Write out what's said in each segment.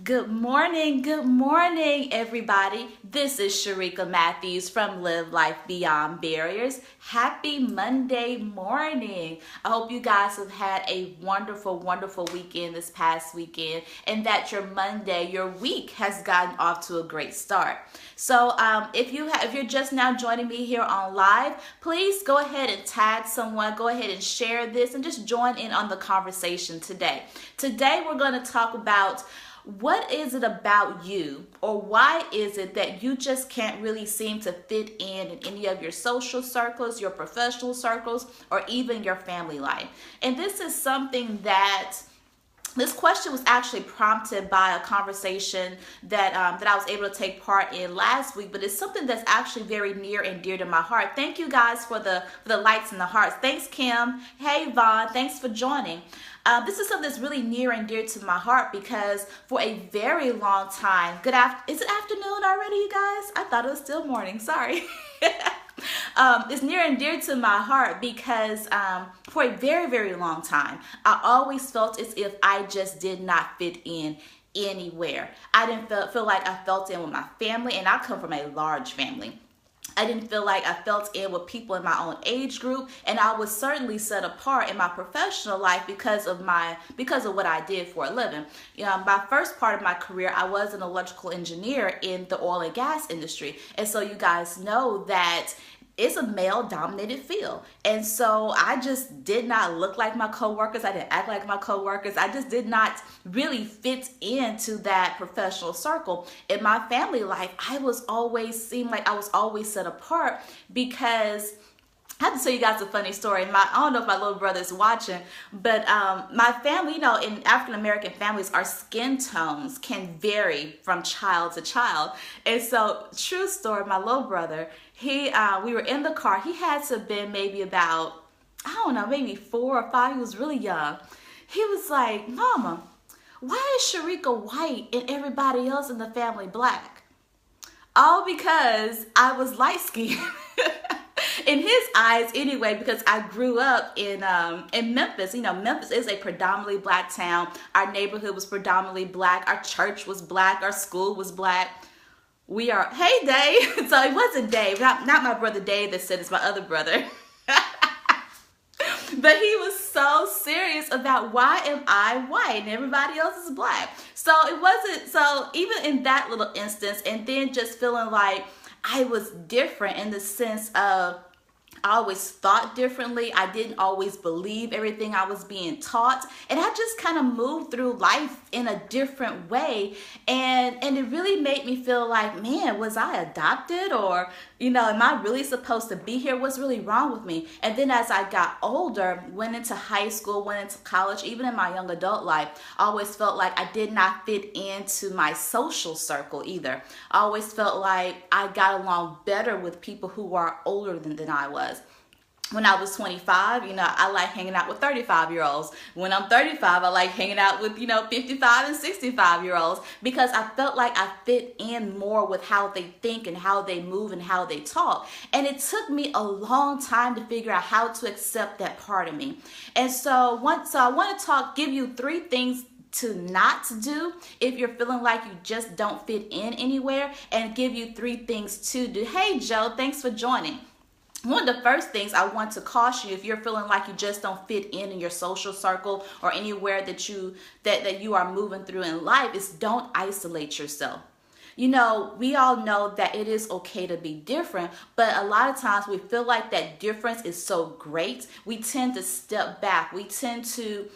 Good morning, everybody. This is Sharika Matthews from Live Life Beyond Barriers. Happy Monday morning. I hope you guys have had a wonderful weekend this past weekend, and that your Monday, your week has gotten off to a great start. So, if you're just now joining me here on live, please go ahead and tag someone. Go ahead and share this, and just join in on the conversation today. Today, we're going to talk about what is it about you, or why is it that you just can't really seem to fit in any of your social circles, your professional circles, or even your family life? And this is something that this question was actually prompted by a conversation that I was able to take part in last week, but it's something that's actually very near and dear to my heart. Thank you guys for the likes and the hearts. Thanks, Kim. Hey, Vaughn. Thanks for joining. This is something that's really near and dear to my heart because for a very long time, is it afternoon already, you guys? I thought it was still morning. Sorry. It's near and dear to my heart because for a very long time, I always felt as if I just did not fit in anywhere. I didn't feel like I felt in with my family, and I come from a large family. I didn't feel like I felt in with people in my own age group, and I was certainly set apart in my professional life because of what I did for a living. My first part of my career, I was an electrical engineer in the oil and gas industry, and so you guys know that it's a male-dominated field. And so I just did not look like my coworkers. I didn't act like my coworkers. I just did not really fit into that professional circle. In my family life, seemed like I was always set apart because I have to tell you guys a funny story. I don't know if my little brother's watching, but my family, in African-American families, our skin tones can vary from child to child. And so, true story, my little brother, we were in the car. He had to have been maybe about, maybe 4 or 5. He was really young. He was like, "Mama, why is Sharika white and everybody else in the family black?" All because I was light-skinned. In his eyes anyway, because I grew up in Memphis. Memphis is a predominantly black town. Our neighborhood was predominantly black. Our church was black. Our school was black. Hey, Dave. So it wasn't Dave, not my brother Dave that said it's my other brother. But he was so serious about why am I white and everybody else is black. So even in that little instance, and then just feeling like I was different in the sense of I always thought differently. I didn't always believe everything I was being taught. And I just kind of moved through life in a different way. And it really made me feel like, man, was I adopted? Or, am I really supposed to be here? What's really wrong with me? And then as I got older, went into high school, went into college, even in my young adult life, I always felt like I did not fit into my social circle either. I always felt like I got along better with people who are older than I was. When I was 25, I like hanging out with 35-year-olds. When I'm 35, I like hanging out with, 55 and 65-year-olds because I felt like I fit in more with how they think and how they move and how they talk. And it took me a long time to figure out how to accept that part of me. And so I want to give you 3 things to not do if you're feeling like you just don't fit in anywhere, and give you 3 things to do. Hey, Joe, thanks for joining. One of the first things I want to caution you, if you're feeling like you just don't fit in your social circle or anywhere that you are moving through in life, is don't isolate yourself. We all know that it is okay to be different, but a lot of times we feel like that difference is so great, we tend to step back. We tend to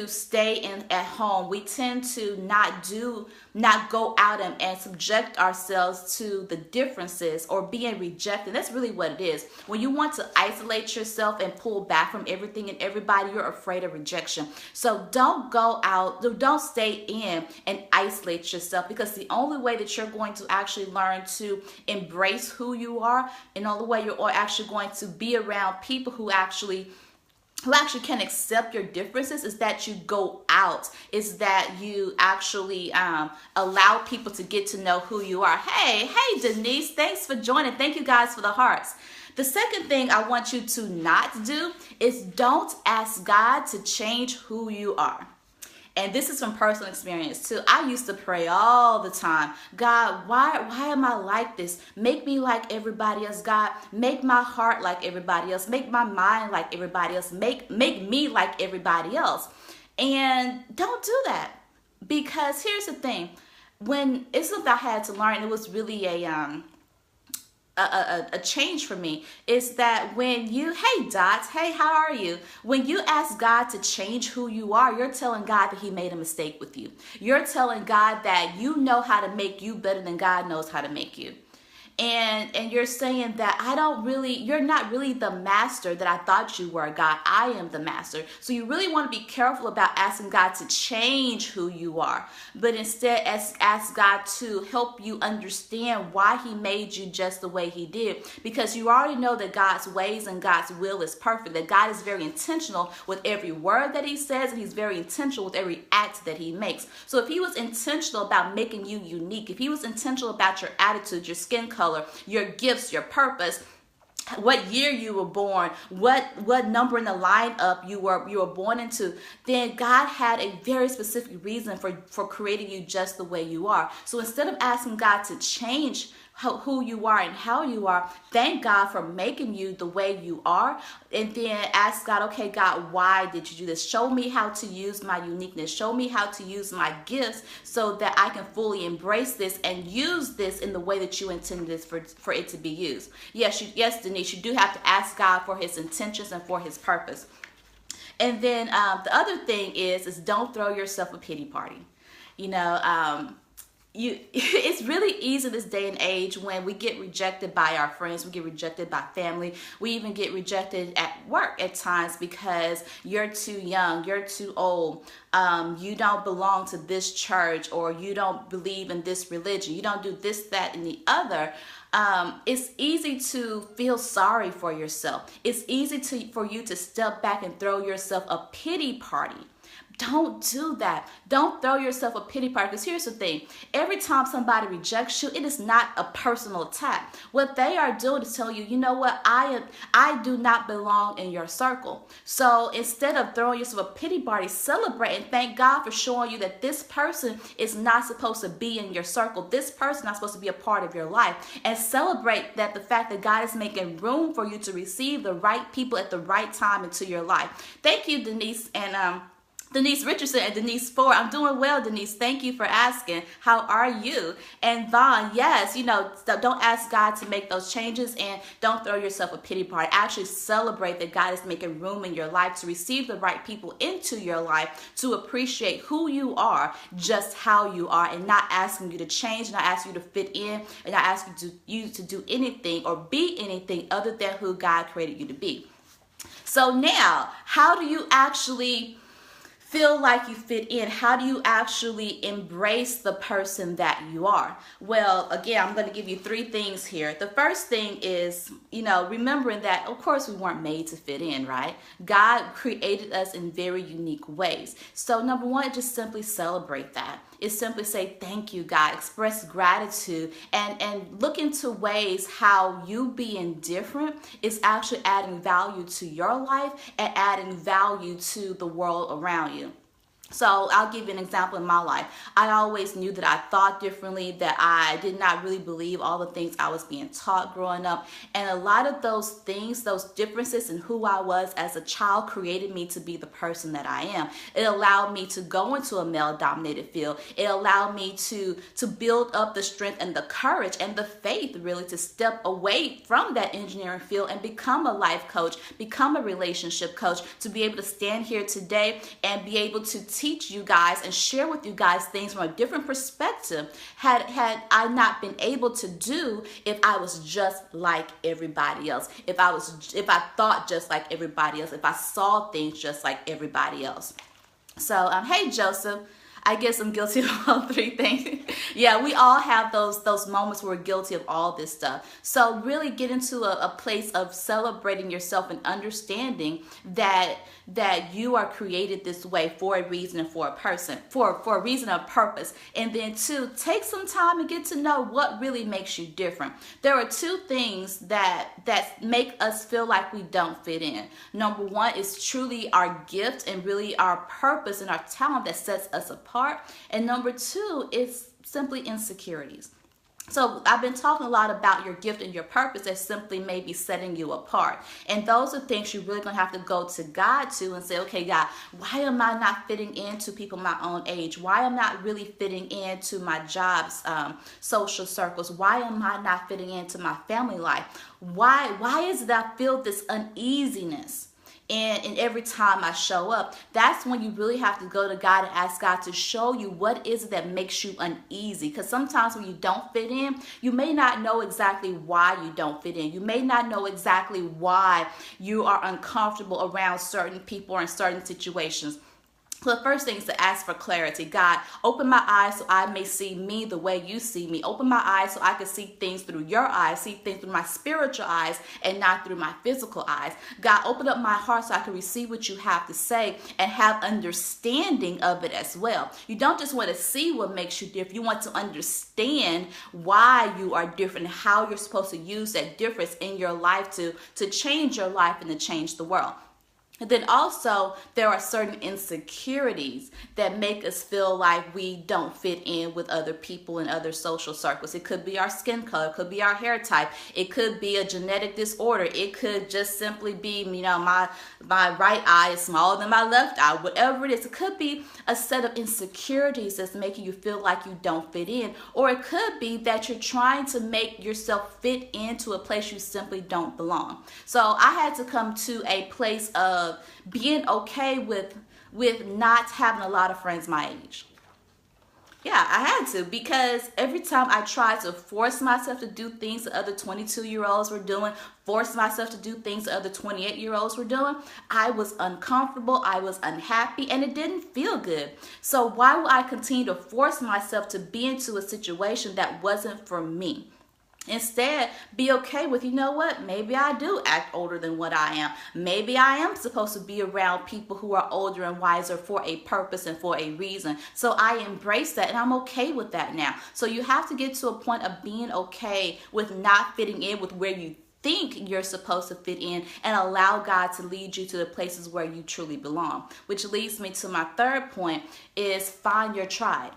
stay at home. We tend to not go out and subject ourselves to the differences or being rejected. That's really what it is. When you want to isolate yourself and pull back from everything and everybody, you're afraid of rejection. So don't go out, don't stay in and isolate yourself, because the only way that you're going to actually learn to embrace who you are, and the only way you're actually going to be around people who actually can accept your differences, is that you go out, is that you actually allow people to get to know who you are. Hey, Denise, thanks for joining. Thank you guys for the hearts. The second thing I want you to not do is don't ask God to change who you are. And this is from personal experience too. I used to pray all the time. God, why am I like this? Make me like everybody else. God, make my heart like everybody else. Make my mind like everybody else. Make me like everybody else. And don't do that. Because here's the thing. When it's something I had to learn, it was really a change for me, is that when you, hey Dots, hey, how are you? When you ask God to change who you are, you're telling God that he made a mistake with you. You're telling God that you know how to make you better than God knows how to make you. And you're saying that you're not really the master that I thought you were, God. I am the master. So you really want to be careful about asking God to change who you are, but instead ask God to help you understand why he made you just the way he did, because you already know that God's ways and God's will is perfect, that God is very intentional with every word that he says, and he's very intentional with every act that he makes. So if he was intentional about making you unique, if he was intentional about your attitude, your skin color, your gifts, your purpose, what year you were born, what number in the lineup you were born into, then God had a very specific reason for creating you just the way you are. So instead of asking God to change who you are and how you are, thank God for making you the way you are, and then ask God, okay, God, why did you do this? Show me how to use my uniqueness. Show me how to use my gifts so that I can fully embrace this and use this in the way that you intended this for it to be used. Yes, Denise, you do have to ask God for his intentions and for his purpose. And then the other thing is don't throw yourself a pity party. It's really easy this day and age when we get rejected by our friends, we get rejected by family, we even get rejected at work at times because you're too young, you're too old, you don't belong to this church, or you don't believe in this religion, you don't do this, that, and the other. It's easy to feel sorry for yourself. It's easy for you to step back and throw yourself a pity party. Don't do that. Don't throw yourself a pity party, because here's the thing. Every time somebody rejects you, it is not a personal attack. What they are doing is telling you, you know what, I do not belong in your circle. So instead of throwing yourself a pity party, celebrate and thank God for showing you that this person is not supposed to be in your circle. This person is not supposed to be a part of your life. And celebrate that the fact that God is making room for you to receive the right people at the right time into your life. Thank you, Denise, and Denise Richardson and Denise Ford. I'm doing well, Denise. Thank you for asking. How are you? And Vaughn, yes, don't ask God to make those changes, and don't throw yourself a pity party. Actually celebrate that God is making room in your life to receive the right people into your life, to appreciate who you are, just how you are, and not asking you to change, not asking you to fit in, and not asking you to do anything or be anything other than who God created you to be. So now, how do you actually feel like you fit in? How do you actually embrace the person that you are? Well, again, I'm going to give you 3 things here. The first thing is, remembering that, of course, we weren't made to fit in, right? God created us in very unique ways. So number 1, just simply celebrate that. It's simply say, thank you, God. Express gratitude and look into ways how you being different is actually adding value to your life and adding value to the world around you. So I'll give you an example in my life. I always knew that I thought differently, that I did not really believe all the things I was being taught growing up. And a lot of those things, those differences in who I was as a child, created me to be the person that I am. It allowed me to go into a male-dominated field. It allowed me to build up the strength and the courage and the faith, really, to step away from that engineering field and become a life coach, become a relationship coach, to be able to stand here today and be able to teach you guys and share with you guys things from a different perspective had I not been able to do if I was just like everybody else, if I thought just like everybody else, if I saw things just like everybody else. So hey Joseph, I guess I'm guilty of all three things. Yeah, we all have those moments where we're guilty of all this stuff. So really get into a place of celebrating yourself and understanding that you are created this way for a reason and for a person, for a reason and a purpose. And then two, take some time and get to know what really makes you different. There are two things that make us feel like we don't fit in. Number one is truly our gift and really our purpose and our talent that sets us apart. And number two is simply insecurities. So I've been talking a lot about your gift and your purpose that simply may be setting you apart. And those are things you're really going to have to go to God to and say, okay, God, why am I not fitting into people my own age? Why am I not really fitting into my job's social circles? Why am I not fitting into my family life? Why is it that I feel this uneasiness? And every time I show up, that's when you really have to go to God and ask God to show you what is it that makes you uneasy. Because sometimes when you don't fit in, you may not know exactly why you don't fit in. You may not know exactly why you are uncomfortable around certain people or in certain situations. So the first thing is to ask for clarity. God, open my eyes so I may see me the way you see me. Open my eyes so I can see things through your eyes, see things through my spiritual eyes and not through my physical eyes. God, open up my heart so I can receive what you have to say and have understanding of it as well. You don't just want to see what makes you different. You want to understand why you are different and how you're supposed to use that difference in your life to change your life and to change the world. And then also, there are certain insecurities that make us feel like we don't fit in with other people in other social circles. It could be our skin color, it could be our hair type, it could be a genetic disorder, it could just simply be, my right eye is smaller than my left eye, whatever it is. It could be a set of insecurities that's making you feel like you don't fit in, or it could be that you're trying to make yourself fit into a place you simply don't belong. So I had to come to a place of being okay with not having a lot of friends my age. Yeah, I had to, because every time I tried to force myself to do things that other 22-year-olds were doing, force myself to do things that other 28-year-olds were doing, I was uncomfortable, I was unhappy, and it didn't feel good. So why would I continue to force myself to be into a situation that wasn't for me? Instead, be okay with, you know what, maybe I do act older than what I am. Maybe I am supposed to be around people who are older and wiser for a purpose and for a reason. So I embrace that and I'm okay with that now. So you have to get to a point of being okay with not fitting in with where you think you're supposed to fit in and allow God to lead you to the places where you truly belong. Which leads me to my third point is find your tribe.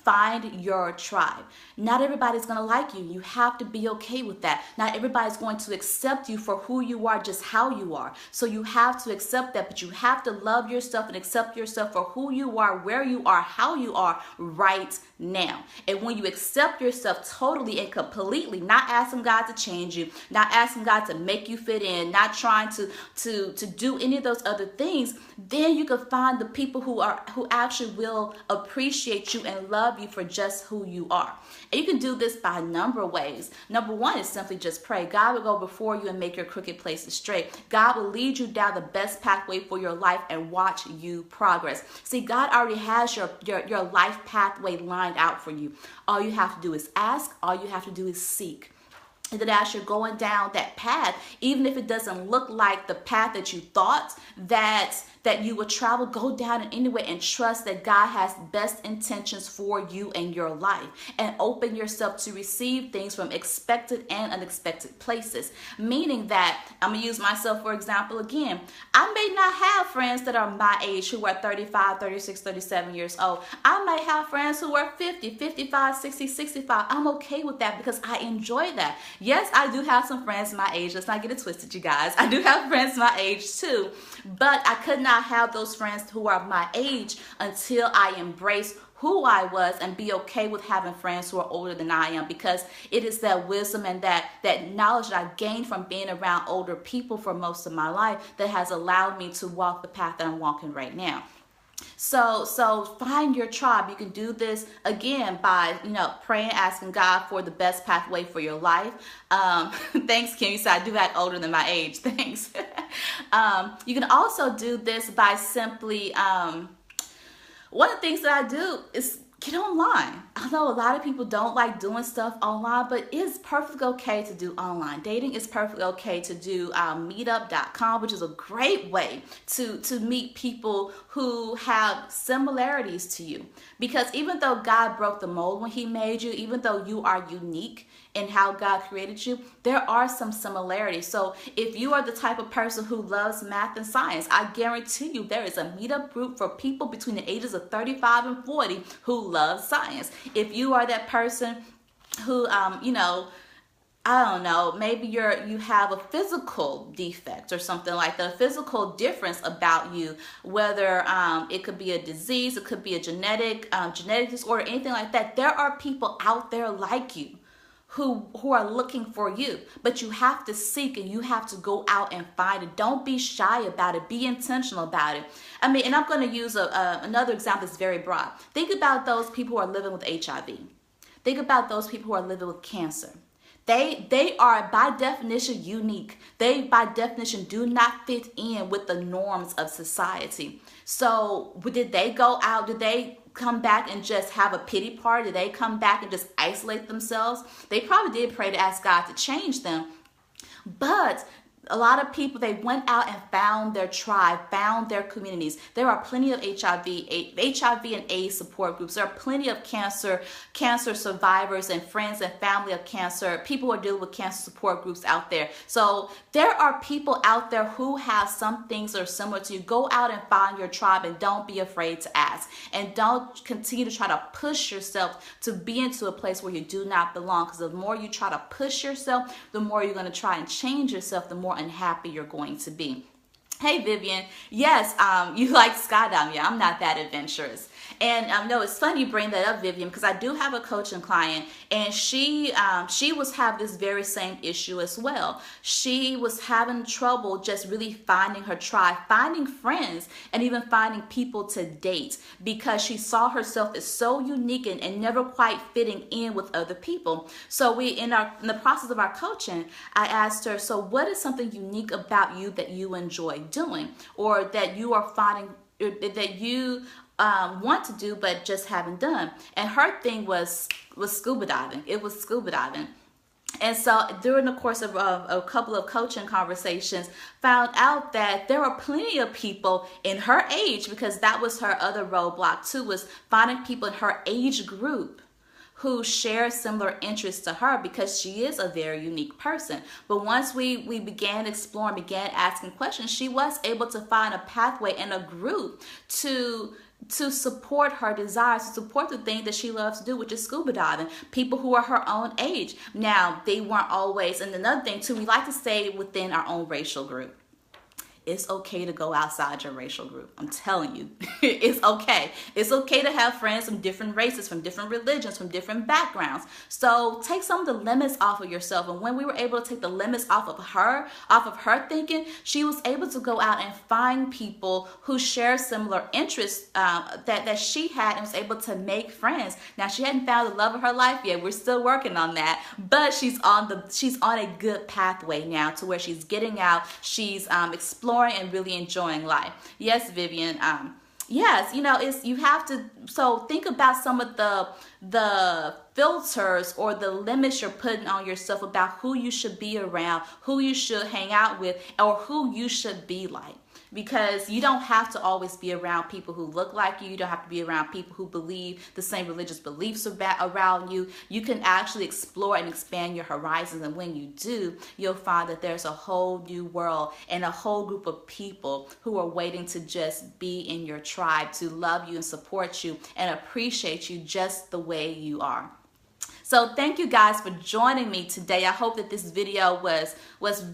Find your tribe. Not everybody's going to like you. You have to be okay with that. Not everybody's going to accept you for who you are, just how you are. So you have to accept that, but you have to love yourself and accept yourself for who you are, where you are, how you are right now. And when you accept yourself totally and completely, not asking God to change you, not asking God to make you fit in, not trying to do any of those other things, then you can find the people who actually will appreciate you and love you for just who you are. And you can do this by a number of ways. Number one is simply just pray. God will go before you and make your crooked places straight. God will lead you down the best pathway for your life and watch you progress. See, God already has your life pathway lined out for you. All you have to do is ask. All you have to do is seek. And then as you're going down that path, even if it doesn't look like the path that you thought that you would travel, go down it anyway and trust that God has best intentions for you and your life. And open yourself to receive things from expected and unexpected places. Meaning that, I'm going to use myself for example again. I may not have friends that are my age who are 35, 36, 37 years old. I might have friends who are 50, 55, 60, 65. I'm okay with that because I enjoy that. Yes, I do have some friends my age. Let's not get it twisted, you guys. I do have friends my age too. But I could not have those friends who are my age until I embrace who I was and be okay with having friends who are older than I am, because it is that wisdom and that knowledge that I gained from being around older people for most of my life that has allowed me to walk the path that I'm walking right now. So find your tribe. You can do this again by, praying, asking God for the best pathway for your life. Thanks, Kim. You said I do act older than my age. Thanks. You can also do this by simply, one of the things that I do is get online. I know a lot of people don't like doing stuff online, but it's perfectly okay to do online dating. It's perfectly okay to do meetup.com, which is a great way to meet people who have similarities to you. Because even though God broke the mold when he made you, even though you are unique in how God created you, there are some similarities. So if you are the type of person who loves math and science, I guarantee you there is a meetup group for people between the ages of 35 and 40 who love science. If you are that person who, I don't know, maybe you have a physical defect or something like that, a physical difference about you, whether it could be a disease, it could be a genetic disorder, anything like that. There are people out there like you who are looking for you, but you have to seek and you have to go out and find it. Don't be shy about it. Be intentional about it. I mean, and I'm going to use another example that's very broad. Think about those people who are living with HIV. Think about those people who are living with cancer. They are by definition unique. They by definition do not fit in with the norms of society. So did they go out? Did they come back and just have a pity party? Did they come back and just isolate themselves? They probably did pray to ask God to change them. But a lot of people, they went out and found their tribe, found their communities. There are plenty of HIV and AIDS support groups. There are plenty of cancer survivors and friends and family of cancer, people who are dealing with cancer support groups out there. So there are people out there who have some things that are similar to you. Go out and find your tribe and don't be afraid to ask. And don't continue to try to push yourself to be into a place where you do not belong. Because the more you try to push yourself, the more you're going to try and change yourself, the more unhappy you're going to be. Hey Vivian, yes, you like skydiving. Yeah, I'm not that adventurous. And no, it's funny you bring that up, Vivian, because I do have a coaching client, and she was having this very same issue as well. She was having trouble just really finding her tribe, finding friends, and even finding people to date, because she saw herself as so unique and never quite fitting in with other people. So in the process of our coaching, I asked her, so what is something unique about you that you enjoy doing, or that you are finding, that you want to do but just haven't done? And her thing was scuba diving. It was scuba diving. And so during the course of a couple of coaching conversations, found out that there were plenty of people in her age, because that was her other roadblock too, was finding people in her age group who share similar interests to her, because she is a very unique person. But once we began exploring, began asking questions, she was able to find a pathway and a group to support her desires, to support the thing that she loves to do, which is scuba diving. People who are her own age. Now, they weren't always, and another thing too, we like to stay within our own racial group. It's okay to go outside your racial group. I'm telling you, it's okay. It's okay to have friends from different races, from different religions, from different backgrounds. So take some of the limits off of yourself. And when we were able to take the limits off of her thinking, she was able to go out and find people who share similar interests that she had, and was able to make friends. Now, she hadn't found the love of her life yet. We're still working on that, but she's on a good pathway now, to where she's getting out, she's exploring and really enjoying life. Yes, Vivian. Yes, you have to. So think about some of the filters or the limits you're putting on yourself about who you should be around, who you should hang out with, or who you should be like. Because you don't have to always be around people who look like you. You don't have to be around people who believe the same religious beliefs around you. You can actually explore and expand your horizons. And when you do, you'll find that there's a whole new world and a whole group of people who are waiting to just be in your tribe, to love you and support you and appreciate you just the way you are. So thank you guys for joining me today. I hope that this video was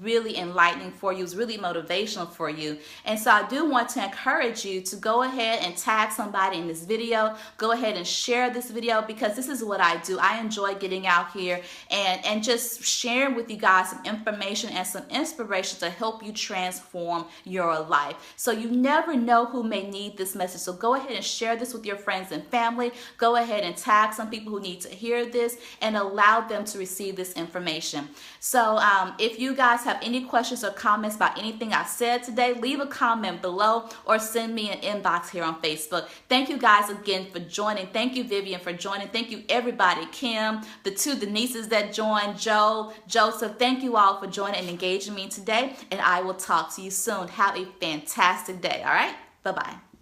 really enlightening for you, was really motivational for you. And so I do want to encourage you to go ahead and tag somebody in this video. Go ahead and share this video, because this is what I do. I enjoy getting out here and just sharing with you guys some information and some inspiration to help you transform your life. So you never know who may need this message. So go ahead and share this with your friends and family. Go ahead and tag some people who need to hear this. and allow them to receive this information. So if you guys have any questions or comments about anything I said today, leave a comment below or send me an inbox here on Facebook. Thank you guys again for joining. Thank you, Vivian, for joining. Thank you, everybody. Kim, the two Denises that joined, Joe, Joseph. Thank you all for joining and engaging me today, and I will talk to you soon. Have a fantastic day, all right? Bye-bye.